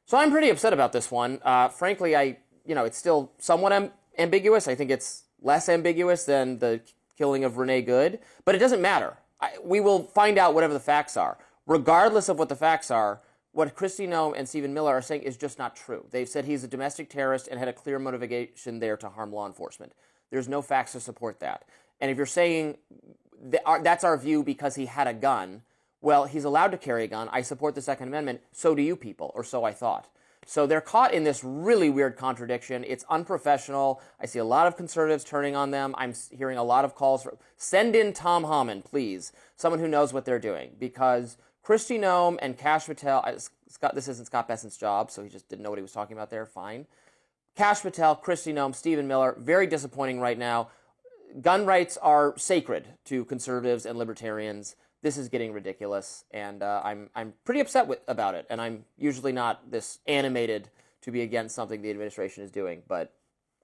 So I'm pretty upset about this one. Frankly, it's still somewhat ambiguous. I think it's less ambiguous than the killing of Renee Good, but it doesn't matter. We will find out whatever the facts are. Regardless of what the facts are, what Kristi Noem and Stephen Miller are saying is just not true. They've said he's a domestic terrorist and had a clear motivation there to harm law enforcement. There's no facts to support that. And if you're saying that's our view because he had a gun, well, he's allowed to carry a gun. I support the Second Amendment. So do you people, or so I thought. So they're caught in this really weird contradiction. It's unprofessional. I see a lot of conservatives turning on them. I'm hearing a lot of calls for, send in Tom Homan, please, someone who knows what they're doing. Because Kristi Noem and Kash Patel, this isn't Scott Bessent's job, so he just didn't know what he was talking about there, fine. Kash Patel, Kristi Noem, Stephen Miller, very disappointing right now. Gun rights are sacred to conservatives and libertarians. This is getting ridiculous, and I'm pretty upset about it. And I'm usually not this animated to be against something the administration is doing, but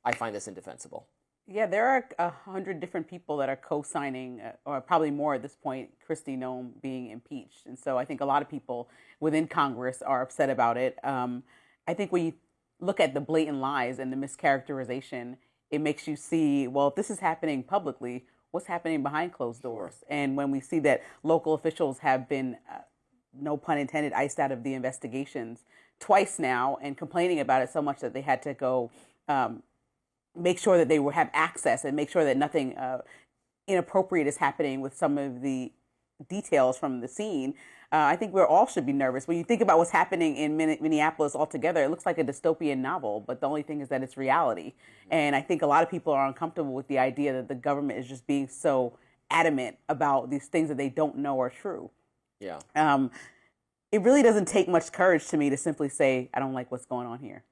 I find this indefensible. Yeah, there are 100 different people that are co-signing, or probably more at this point, Kristi Noem being impeached. And so I think a lot of people within Congress are upset about it. I think when you look at the blatant lies and the mischaracterization, it makes you see, well, if this is happening publicly, what's happening behind closed doors? Sure. And when we see that local officials have been, no pun intended, iced out of the investigations twice now and complaining about it so much that they had to go make sure that they have access and make sure that nothing inappropriate is happening with some of the details from the scene. I think we all should be nervous. When you think about what's happening in Minneapolis altogether, it looks like a dystopian novel, but the only thing is that it's reality. And I think a lot of people are uncomfortable with the idea that the government is just being so adamant about these things that they don't know are true. Yeah. It really doesn't take much courage to me to simply say, I don't like what's going on here.